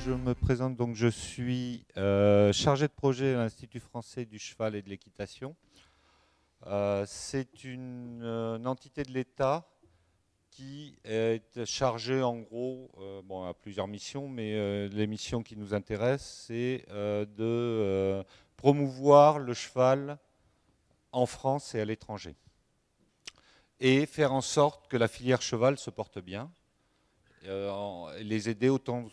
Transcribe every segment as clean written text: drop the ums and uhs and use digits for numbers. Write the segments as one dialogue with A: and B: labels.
A: je me présente, donc je suis chargé de projet à l'Institut français du cheval et de l'équitation. C'est une entité de l'État qui est chargée en gros, bon, à plusieurs missions, mais les missions qui nous intéressent, c'est de promouvoir le cheval en France et à l'étranger et faire en sorte que la filière cheval se porte bien. Les aider autant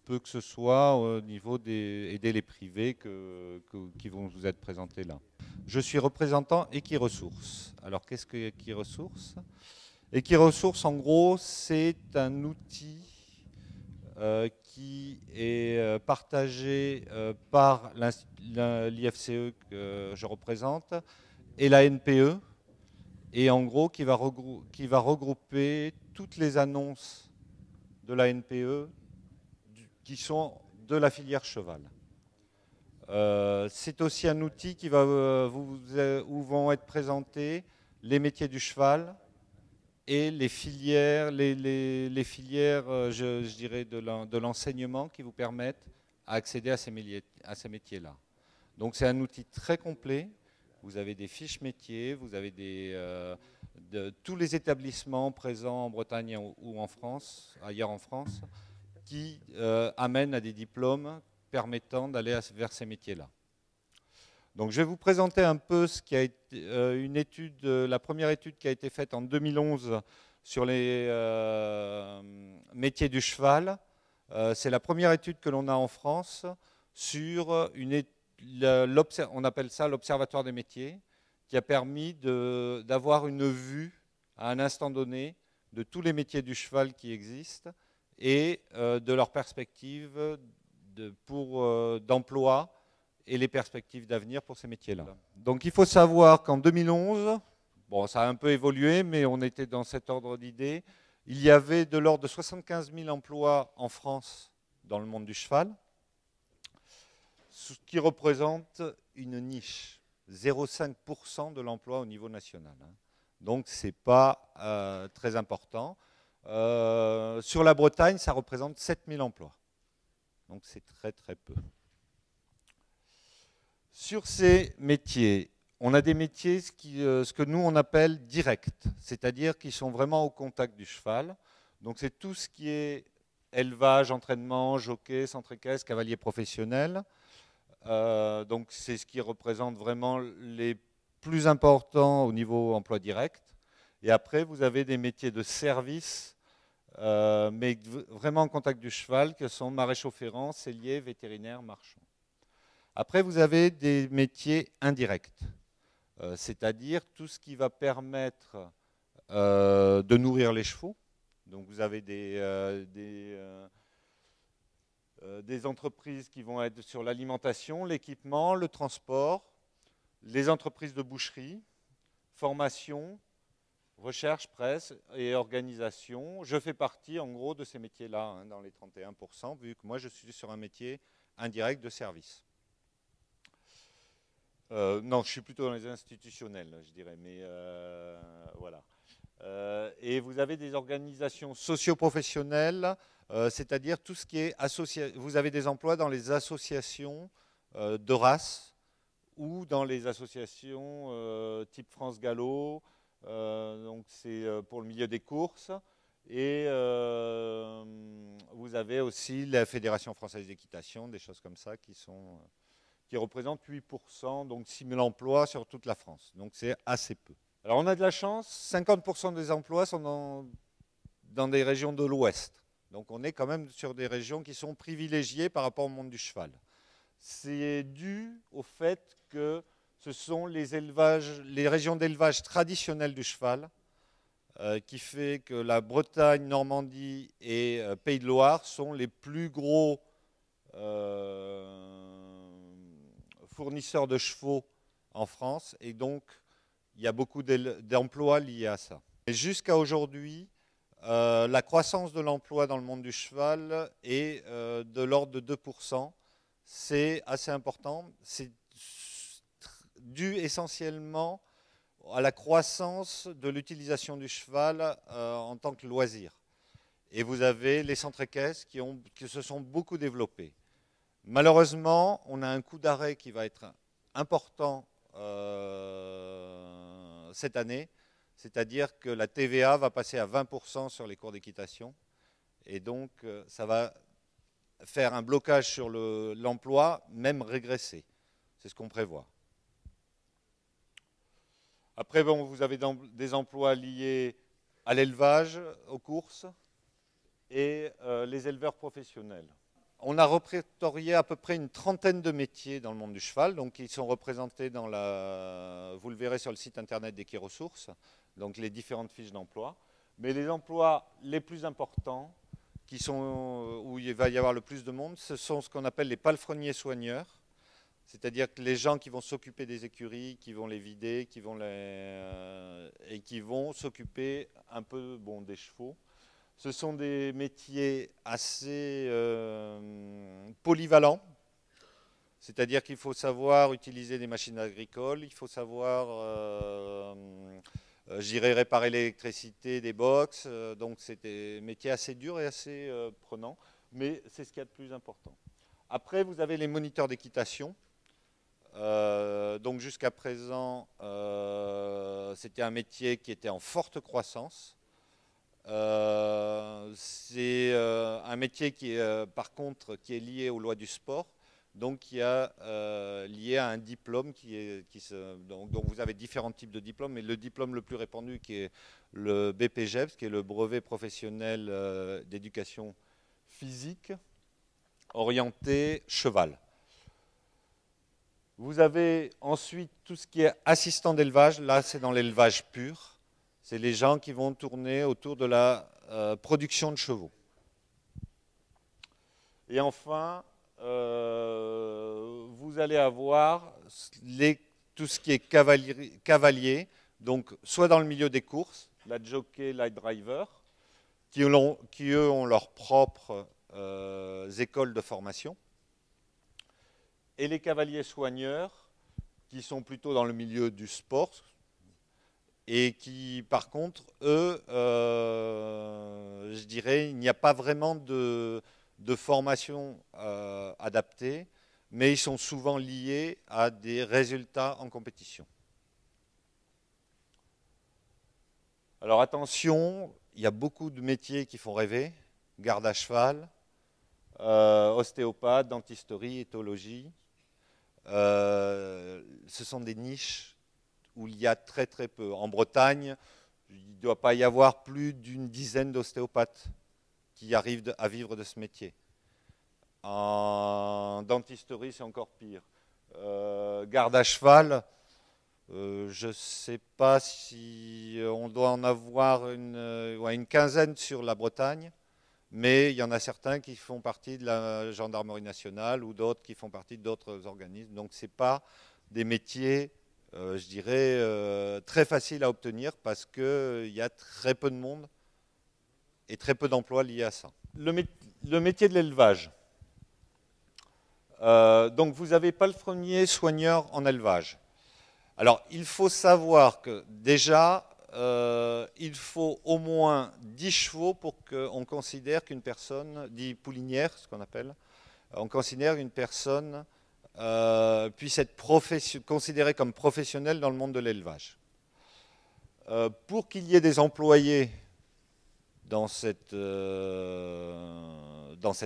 A: peu que ce soit au niveau aider les privés qui vont vous être présentés là. Je suis représentant Equiresources. Alors qu'est-ce que Equiresources? Equiresources, en gros, c'est un outil qui est partagé par l'IFCE que je représente et la NPE, et en gros qui va regrouper toutes les annonces de la NPE qui sont de la filière cheval. C'est aussi un outil qui va où vont être présentés les métiers du cheval et les filières, les filières, je dirais, de l'enseignement qui vous permettent d'accéder à ces métiers-là. Donc c'est un outil très complet. Vous avez des fiches métiers, vous avez tous les établissements présents en Bretagne ou en France, ailleurs en France, qui amènent à des diplômes permettant d'aller vers ces métiers-là. Donc je vais vous présenter un peu ce qui a été une étude, la première étude qui a été faite en 2011 sur les métiers du cheval. C'est la première étude que l'on a en France sur on appelle ça l'Observatoire des métiers, qui a permis d'avoir une vue à un instant donné de tous les métiers du cheval qui existent et de leurs perspectives d'emploi et les perspectives d'avenir pour ces métiers-là. Donc il faut savoir qu'en 2011, bon, ça a un peu évolué, mais on était dans cet ordre d'idées, il y avait de l'ordre de 75 000 emplois en France dans le monde du cheval, ce qui représente une niche, 0,5% de l'emploi au niveau national. Donc ce n'est pas très important. Sur la Bretagne, ça représente 7 000 emplois. Donc c'est très très peu. Sur ces métiers, on a des métiers, ce que nous on appelle directs, c'est-à-dire qui sont vraiment au contact du cheval. Donc c'est tout ce qui est élevage, entraînement, jockey, centre équestre, cavalier professionnel. Donc c'est ce qui représente vraiment les plus importants au niveau emploi direct. Et après, vous avez des métiers de service, mais vraiment en contact du cheval, que sont maréchaux ferrants, selliers, vétérinaires, marchands. Après, vous avez des métiers indirects, c'est-à-dire tout ce qui va permettre de nourrir les chevaux. Donc vous avez des entreprises qui vont être sur l'alimentation, l'équipement, le transport, les entreprises de boucherie, formation, recherche, presse et organisation. Je fais partie en gros de ces métiers-là, dans les 31%, vu que moi je suis sur un métier indirect de service. Non, je suis plutôt dans les institutionnels, je dirais, mais voilà. Et vous avez des organisations socio-professionnelles, c'est-à-dire tout ce qui est associé. Vous avez des emplois dans les associations de race ou dans les associations type France Gallo, donc c'est pour le milieu des courses. Et vous avez aussi la Fédération française d'équitation, des choses comme ça qui représentent 8%, donc 6 000 emplois sur toute la France. Donc c'est assez peu. Alors on a de la chance, 50% des emplois sont dans des régions de l'Ouest. Donc on est quand même sur des régions qui sont privilégiées par rapport au monde du cheval. C'est dû au fait que ce sont les régions d'élevage traditionnelles du cheval, qui fait que la Bretagne, Normandie et Pays de Loire sont les plus gros fournisseurs de chevaux en France, et donc il y a beaucoup d'emplois liés à ça. Et jusqu'à aujourd'hui, la croissance de l'emploi dans le monde du cheval est de l'ordre de 2%. C'est assez important. C'est dû essentiellement à la croissance de l'utilisation du cheval en tant que loisir. et vous avez les centres équestres qui se sont beaucoup développés. Malheureusement, on a un coup d'arrêt qui va être important cette année, c'est-à-dire que la TVA va passer à 20% sur les cours d'équitation, et donc ça va faire un blocage sur l'emploi, même régresser. C'est ce qu'on prévoit. Après, bon, vous avez des emplois liés à l'élevage, aux courses, et les éleveurs professionnels. On a répertorié à peu près une trentaine de métiers dans le monde du cheval, donc ils sont représentés dans vous le verrez sur le site internet d'Equiresources, donc les différentes fiches d'emploi. Mais les emplois les plus importants, où il va y avoir le plus de monde, ce sont ce qu'on appelle les palefreniers soigneurs, c'est-à-dire que les gens qui vont s'occuper des écuries, qui vont les vider, et qui vont s'occuper un peu des chevaux. Ce sont des métiers assez polyvalents, c'est-à-dire qu'il faut savoir utiliser des machines agricoles, il faut savoir, réparer l'électricité des box, donc c'est des métiers assez durs et assez prenants, mais c'est ce qu'il y a de plus important. Après, vous avez les moniteurs d'équitation. Donc jusqu'à présent, c'était un métier qui était en forte croissance. C'est un métier qui est, par contre, qui est lié aux lois du sport, donc qui est lié à un diplôme donc vous avez différents types de diplômes, mais le diplôme le plus répandu qui est le BPGEPS, qui est le brevet professionnel d'éducation physique orienté cheval. Vous avez ensuite tout ce qui est assistant d'élevage, là c'est dans l'élevage pur. C'est les gens qui vont tourner autour de la production de chevaux. Et enfin, vous allez avoir tout ce qui est cavalier, donc soit dans le milieu des courses, la jockey, light driver, qui eux ont leurs propres écoles de formation, et les cavaliers soigneurs, qui sont plutôt dans le milieu du sport, et qui, par contre, eux, je dirais, il n'y a pas vraiment de formation adaptée, mais ils sont souvent liés à des résultats en compétition. Alors attention, il y a beaucoup de métiers qui font rêver, garde à cheval, ostéopathe, dentisterie, éthologie. Ce sont des niches où il y a très très peu. En Bretagne, il ne doit pas y avoir plus d'une dizaine d'ostéopathes qui arrivent à vivre de ce métier. En dentisterie, c'est encore pire. Garde à cheval, je ne sais pas si on doit en avoir une quinzaine sur la Bretagne, mais il y en a certains qui font partie de la gendarmerie nationale ou d'autres qui font partie d'autres organismes. Donc ce n'est pas des métiers je dirais, très facile à obtenir parce qu'il y a très peu de monde et très peu d'emplois liés à ça. Le métier de l'élevage. Donc vous avez palefrenier soigneur en élevage. Alors il faut savoir que déjà, il faut au moins 10 chevaux pour qu'on considère qu'une personne, 10 poulinières, ce qu'on appelle, on considère une personne puisse être considéré comme professionnel dans le monde de l'élevage. Pour qu'il y ait des employés dans cet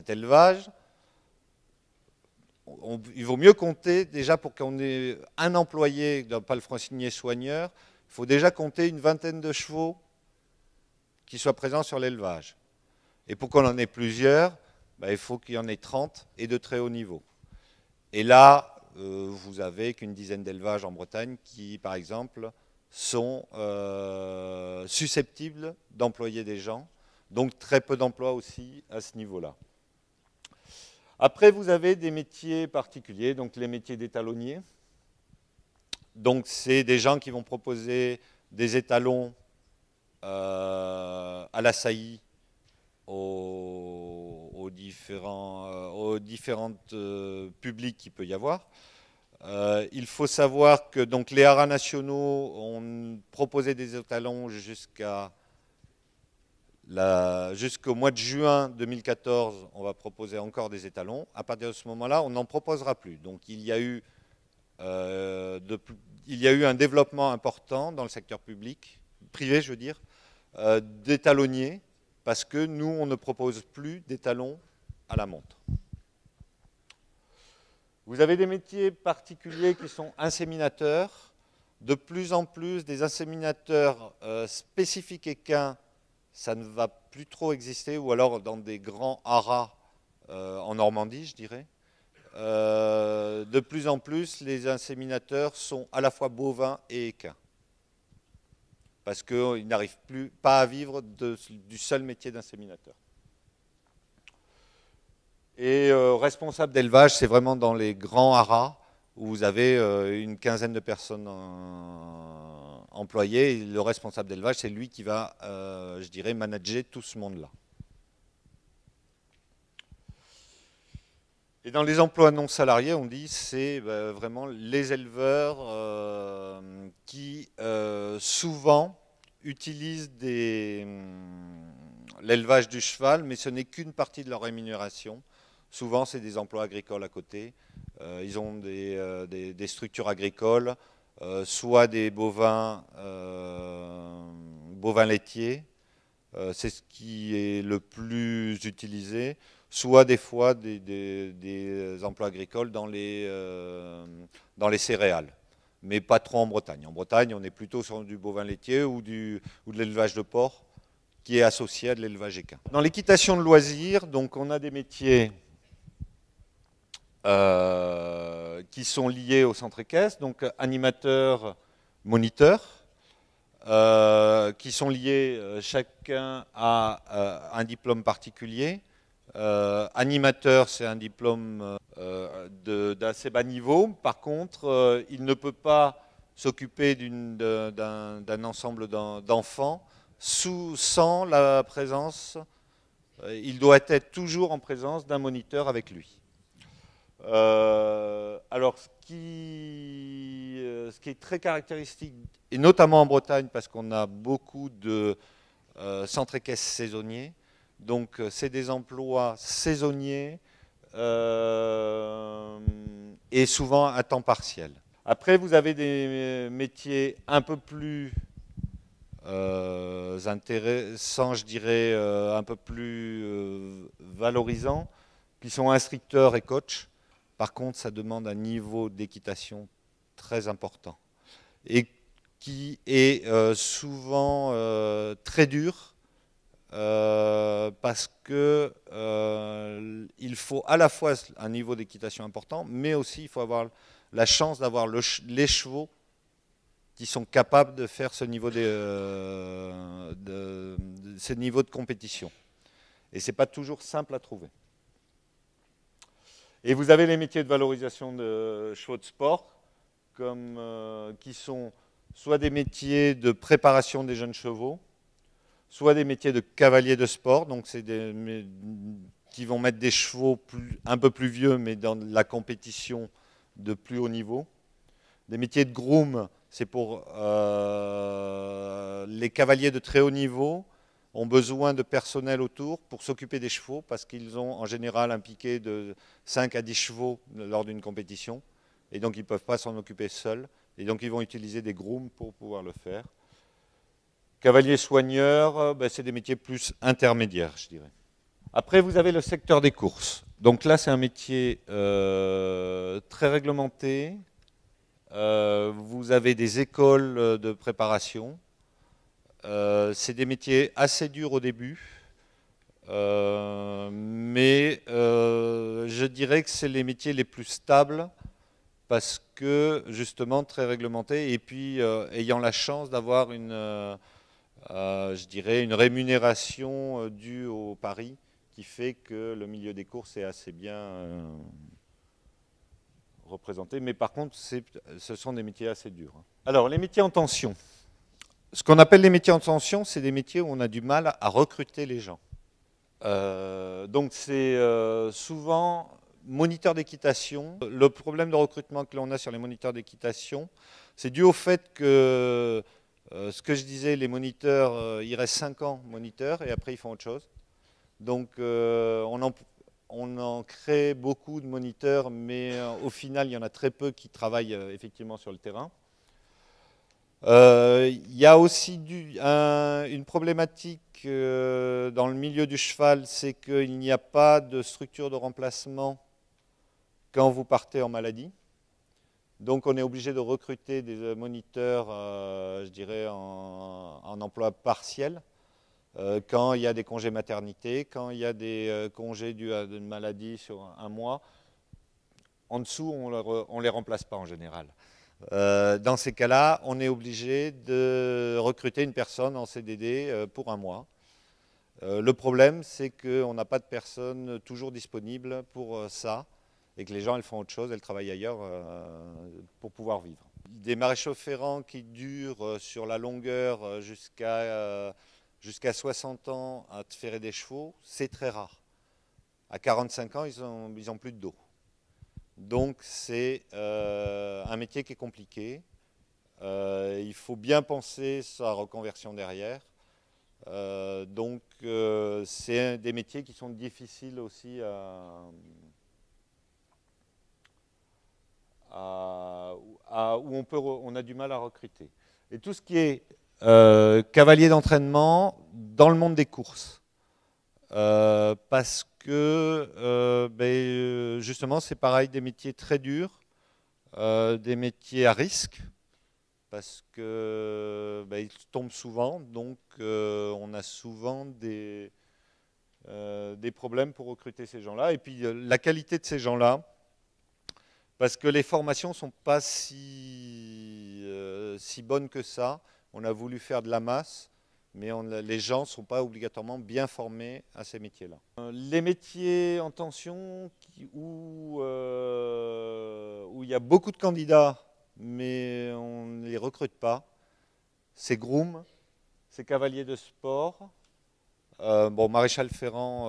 A: élevage, il vaut mieux compter, déjà pour qu'on ait un employé d'un palefrenier soigneur, il faut déjà compter une vingtaine de chevaux qui soient présents sur l'élevage. Et pour qu'on en ait plusieurs, il faut qu'il y en ait 30 et de très haut niveau. Et là, vous avez qu'une dizaine d'élevages en Bretagne qui, par exemple, sont susceptibles d'employer des gens. Donc très peu d'emplois aussi à ce niveau-là. Après, vous avez des métiers particuliers, donc les métiers d'étalonnier. Donc c'est des gens qui vont proposer des étalons à la saillie aux différents publics qu'il peut y avoir. Il faut savoir que donc, les haras nationaux ont proposé des étalons jusqu'à Jusqu'au mois de juin 2014, on va proposer encore des étalons. À partir de ce moment-là, on n'en proposera plus. Donc il y a eu un développement important dans le secteur public, privé je veux dire, d'étalonniers, parce que nous, on ne propose plus d'étalons à la montre. Vous avez des métiers particuliers qui sont inséminateurs. De plus en plus, des inséminateurs spécifiques équins, ça ne va plus trop exister, ou alors dans des grands haras en Normandie, je dirais. De plus en plus, les inséminateurs sont à la fois bovins et équins, parce qu'ils n'arrivent pas à vivre du seul métier d'inséminateur. Et responsable d'élevage, c'est vraiment dans les grands haras, où vous avez une quinzaine de personnes employées. Et le responsable d'élevage, c'est lui qui va, je dirais, manager tout ce monde-là. Et dans les emplois non salariés, on dit c'est vraiment les éleveurs qui souvent utilisent l'élevage du cheval, mais ce n'est qu'une partie de leur rémunération. Souvent, c'est des emplois agricoles à côté. Ils ont des structures agricoles, soit des bovins laitiers, c'est ce qui est le plus utilisé, soit des fois des emplois agricoles dans les céréales, mais pas trop en Bretagne. En Bretagne, on est plutôt sur du bovin laitier ou de l'élevage de porc, qui est associé à de l'élevage équin. Dans l'équitation de loisirs, donc on a des métiers qui sont liés au centre équestre, donc animateurs, moniteurs, qui sont liés chacun à un diplôme particulier. Animateur, c'est un diplôme d'assez bas niveau. Par contre, il ne peut pas s'occuper d'un ensemble d'enfants sans la présence. Il doit être toujours en présence d'un moniteur avec lui. Alors, ce qui est très caractéristique, et notamment en Bretagne, parce qu'on a beaucoup de centres équestres saisonniers, donc c'est des emplois saisonniers et souvent à temps partiel. Après, vous avez des métiers un peu plus intéressants, je dirais, un peu plus valorisants, qui sont instructeurs et coachs. Par contre, ça demande un niveau d'équitation très important et qui est souvent très dur parce que il faut à la fois un niveau d'équitation important, mais aussi il faut avoir la chance d'avoir les chevaux qui sont capables de faire ce niveau de compétition. Et ce n'est pas toujours simple à trouver. Et vous avez les métiers de valorisation de chevaux de sport, qui sont soit des métiers de préparation des jeunes chevaux, soit des métiers de cavaliers de sport, donc c'est qui vont mettre des chevaux un peu plus vieux, mais dans la compétition de plus haut niveau. Des métiers de groom, c'est pour les cavaliers de très haut niveau, ont besoin de personnel autour pour s'occuper des chevaux parce qu'ils ont en général un piquet de 5 à 10 chevaux lors d'une compétition et donc ils ne peuvent pas s'en occuper seuls et donc ils vont utiliser des grooms pour pouvoir le faire. Cavaliers soigneurs, c'est des métiers plus intermédiaires, je dirais. Après, vous avez le secteur des courses. Donc là, c'est un métier très réglementé. Vous avez des écoles de préparation. C'est des métiers assez durs au début, mais je dirais que c'est les métiers les plus stables parce que justement très réglementés et puis ayant la chance d'avoir je dirais une rémunération due au pari qui fait que le milieu des courses est assez bien représenté. Mais par contre, ce sont des métiers assez durs. Alors, les métiers en tension. Ce qu'on appelle les métiers en tension, c'est des métiers où on a du mal à recruter les gens. Donc c'est souvent moniteur d'équitation. Le problème de recrutement que l'on a sur les moniteurs d'équitation, c'est dû au fait que Ce que je disais, les moniteurs, ils restent 5 ans moniteurs et après ils font autre chose. Donc on en crée beaucoup de moniteurs, mais au final, il y en a très peu qui travaillent effectivement sur le terrain. Il y a aussi une problématique dans le milieu du cheval, c'est qu'il n'y a pas de structure de remplacement quand vous partez en maladie. Donc on est obligé de recruter des moniteurs, je dirais, en emploi partiel, quand il y a des congés maternité, quand il y a des congés dus à une maladie sur un mois. En dessous, on ne les remplace pas en général. Dans ces cas-là, on est obligé de recruter une personne en CDD pour un mois. Le problème, c'est qu'on n'a pas de personnes toujours disponibles pour ça et que les gens, elles font autre chose, elles travaillent ailleurs pour pouvoir vivre. Des maréchaux ferrants qui durent sur la longueur jusqu'à 60 ans à ferrer des chevaux, c'est très rare. À 45 ans, ils ont plus de dos. Donc c'est un métier qui est compliqué. Il faut bien penser sa reconversion derrière. Donc c'est des métiers qui sont difficiles aussi où on a du mal à recruter. Et tout ce qui est cavalier d'entraînement dans le monde des courses. Parce que justement c'est pareil, des métiers très durs, des métiers à risque, parce que ils tombent souvent, donc on a souvent des problèmes pour recruter ces gens-là. Et puis la qualité de ces gens-là, parce que les formations ne sont pas si bonnes que ça. On a voulu faire de la masse, mais les gens ne sont pas obligatoirement bien formés à ces métiers-là. Les métiers en tension où il y a beaucoup de candidats, mais on ne les recrute pas, c'est groom, c'est cavalier de sport. Bon, maréchal ferrant,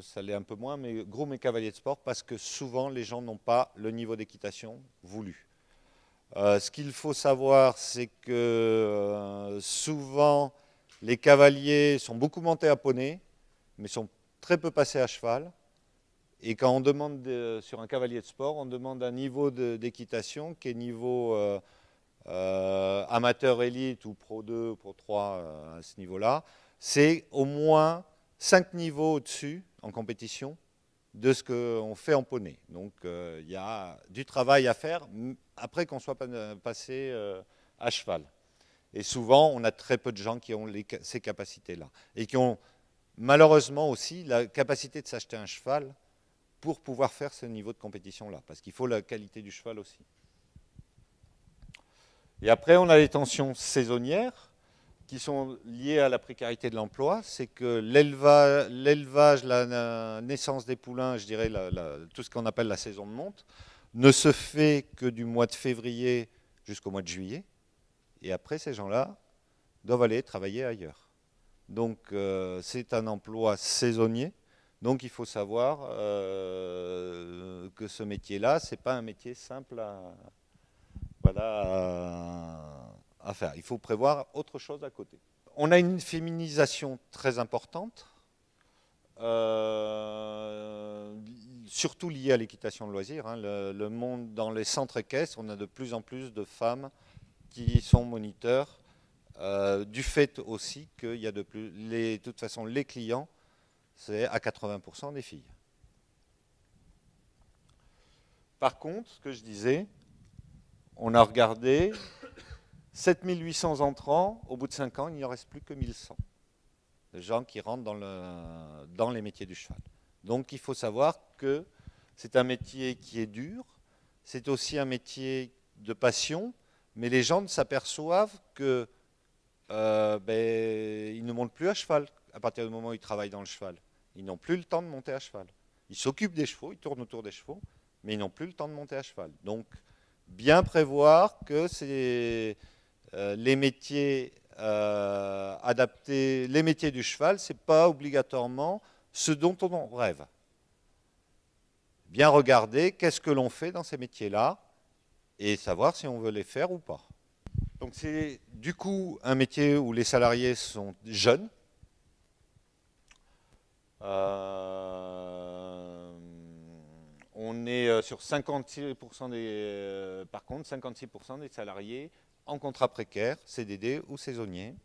A: ça l'est un peu moins, mais groom et cavalier de sport, parce que souvent les gens n'ont pas le niveau d'équitation voulu. Ce qu'il faut savoir, c'est que souvent les cavaliers sont beaucoup montés à poney, mais sont très peu passés à cheval. Et quand on demande sur un cavalier de sport, on demande un niveau d'équitation qui est niveau amateur élite ou pro 2 ou pro 3 à ce niveau-là. C'est au moins 5 niveaux au-dessus en compétition de ce qu'on fait en poney. Donc il y a du travail à faire après qu'on soit passé à cheval. Et souvent, on a très peu de gens qui ont ces capacités-là. Et qui ont malheureusement aussi la capacité de s'acheter un cheval pour pouvoir faire ce niveau de compétition-là. Parce qu'il faut la qualité du cheval aussi. Et après, on a les tensions saisonnières qui sont liées à la précarité de l'emploi. C'est que l'élevage, la naissance des poulains, je dirais tout ce qu'on appelle la saison de monte, ne se fait que du mois de février jusqu'au mois de juillet. Et après, ces gens-là doivent aller travailler ailleurs. Donc, c'est un emploi saisonnier. Donc, il faut savoir que ce métier-là, ce n'est pas un métier simple à faire. Il faut prévoir autre chose à côté. On a une féminisation très importante, surtout liée à l'équitation de loisirs. Hein. Le monde, dans les centres équestres, on a de plus en plus de femmes qui sont moniteurs, du fait aussi qu'il y a de toute façon, les clients, c'est à 80% des filles. Par contre, ce que je disais, on a regardé 7800 entrants, au bout de 5 ans, il n'y en reste plus que 1100. De gens qui rentrent dans les métiers du cheval. Donc il faut savoir que c'est un métier qui est dur, c'est aussi un métier de passion, mais les gens s'aperçoivent que ils ne montent plus à cheval à partir du moment où ils travaillent dans le cheval. Ils n'ont plus le temps de monter à cheval. Ils s'occupent des chevaux, ils tournent autour des chevaux, mais ils n'ont plus le temps de monter à cheval. Donc, bien prévoir que c'est les métiers adaptés, les métiers du cheval, ce n'est pas obligatoirement ce dont on rêve. Bien regarder qu'est-ce que l'on fait dans ces métiers-là et savoir si on veut les faire ou pas. Donc c'est du coup un métier où les salariés sont jeunes. On est sur 56% par contre, 56% des salariés en contrat précaire, CDD ou saisonnier.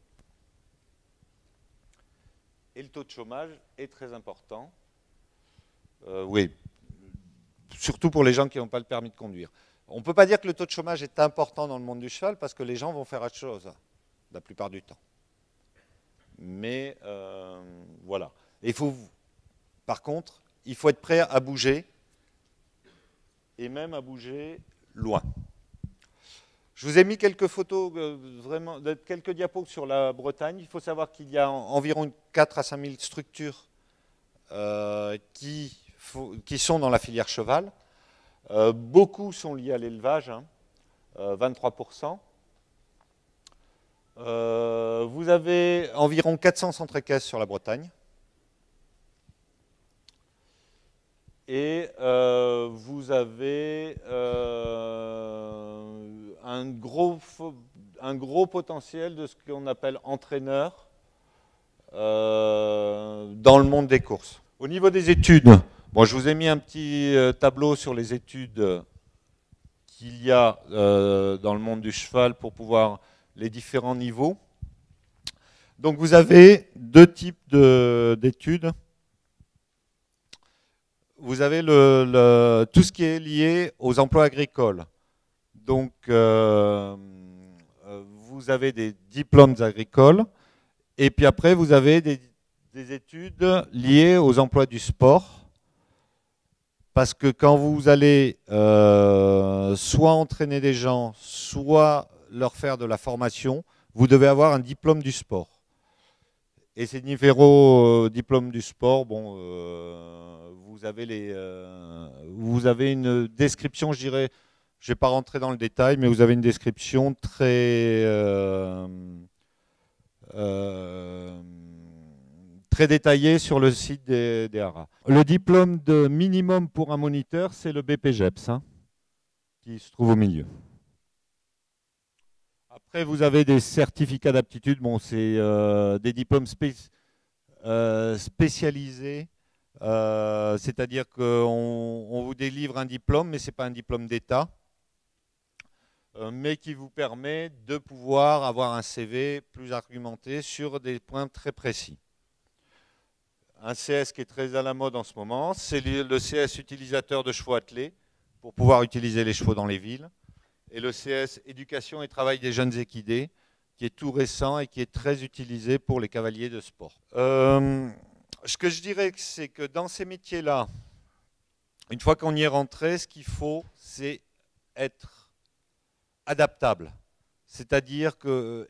A: Et le taux de chômage est très important. Oui, surtout pour les gens qui n'ont pas le permis de conduire. On ne peut pas dire que le taux de chômage est important dans le monde du cheval parce que les gens vont faire autre chose la plupart du temps. Mais voilà. Et par contre, il faut être prêt à bouger et même à bouger loin. Je vous ai mis quelques photos, vraiment, quelques diapos sur la Bretagne. Il faut savoir qu'il y a environ 4 à 5 000 structures qui sont dans la filière cheval. Beaucoup sont liés à l'élevage, 23%. Vous avez environ 400 centres équestres sur la Bretagne. Et vous avez un gros potentiel de ce qu'on appelle entraîneur dans le monde des courses. Au niveau des études, bon, je vous ai mis un petit tableau sur les études qu'il y a dans le monde du cheval pour pouvoir les différents niveaux. Donc vous avez deux types d'études. Vous avez tout ce qui est lié aux emplois agricoles. Donc, vous avez des diplômes agricoles, et puis après, vous avez des études liées aux emplois du sport. Parce que quand vous allez soit entraîner des gens, soit leur faire de la formation, vous devez avoir un diplôme du sport. Et ces différents diplômes du sport, bon, vous avez une description, je dirais, je ne vais pas rentrer dans le détail, mais vous avez une description très détaillée sur le site des haras. Le diplôme de minimum pour un moniteur, c'est le BPGEPS, qui se trouve au milieu. Après, vous avez des certificats d'aptitude. Bon, c'est des diplômes spécialisés. C'est-à-dire qu'on vous délivre un diplôme, mais ce n'est pas un diplôme d'État, mais qui vous permet de pouvoir avoir un CV plus argumenté sur des points très précis. Un CS qui est très à la mode en ce moment, c'est le CS utilisateur de chevaux attelés, pour pouvoir utiliser les chevaux dans les villes. Et le CS éducation et travail des jeunes équidés, qui est tout récent et qui est très utilisé pour les cavaliers de sport. Ce que je dirais, c'est que dans ces métiers-là, une fois qu'on y est rentré, ce qu'il faut, c'est être adaptable, c'est-à-dire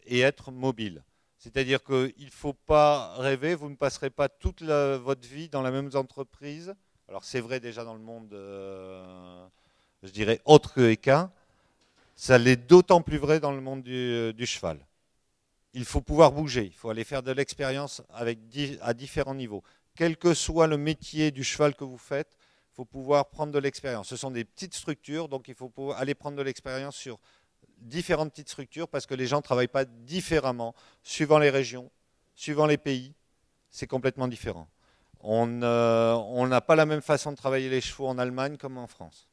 A: et être mobile. C'est-à-dire qu'il ne faut pas rêver, vous ne passerez pas toute votre vie dans la même entreprise. Alors c'est vrai déjà dans le monde, je dirais, autre que équin. Ça l'est d'autant plus vrai dans le monde du cheval. Il faut pouvoir bouger, il faut aller faire de l'expérience à différents niveaux. Quel que soit le métier du cheval que vous faites, il faut pouvoir prendre de l'expérience. Ce sont des petites structures, donc il faut aller prendre de l'expérience sur différentes petites structures parce que les gens ne travaillent pas différemment. Suivant les régions, suivant les pays, c'est complètement différent. On n'a pas la même façon de travailler les chevaux en Allemagne comme en France.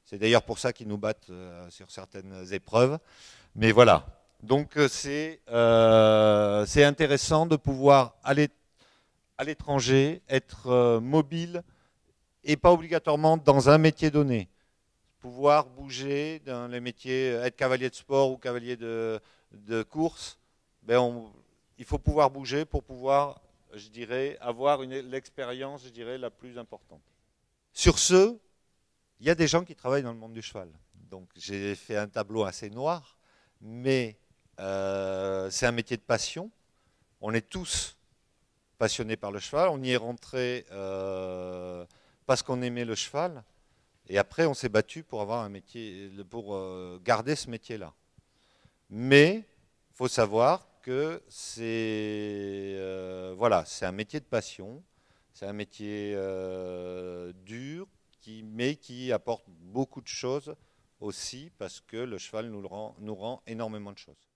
A: C'est d'ailleurs pour ça qu'ils nous battent sur certaines épreuves. Mais voilà. Donc c'est intéressant de pouvoir aller à l'étranger, être mobile et pas obligatoirement dans un métier donné. Pouvoir bouger dans les métiers, être cavalier de sport ou cavalier de course, il faut pouvoir bouger pour pouvoir, je dirais, avoir l'expérience, je dirais, la plus importante. Sur ce, il y a des gens qui travaillent dans le monde du cheval. Donc j'ai fait un tableau assez noir, mais c'est un métier de passion. On est tous passionnés par le cheval. On y est rentré parce qu'on aimait le cheval. Et après, on s'est battu pour avoir un métier, pour garder ce métier-là. Mais il faut savoir que c'est voilà, c'est un métier de passion, c'est un métier dur, mais qui apporte beaucoup de choses aussi parce que le cheval nous rend énormément de choses.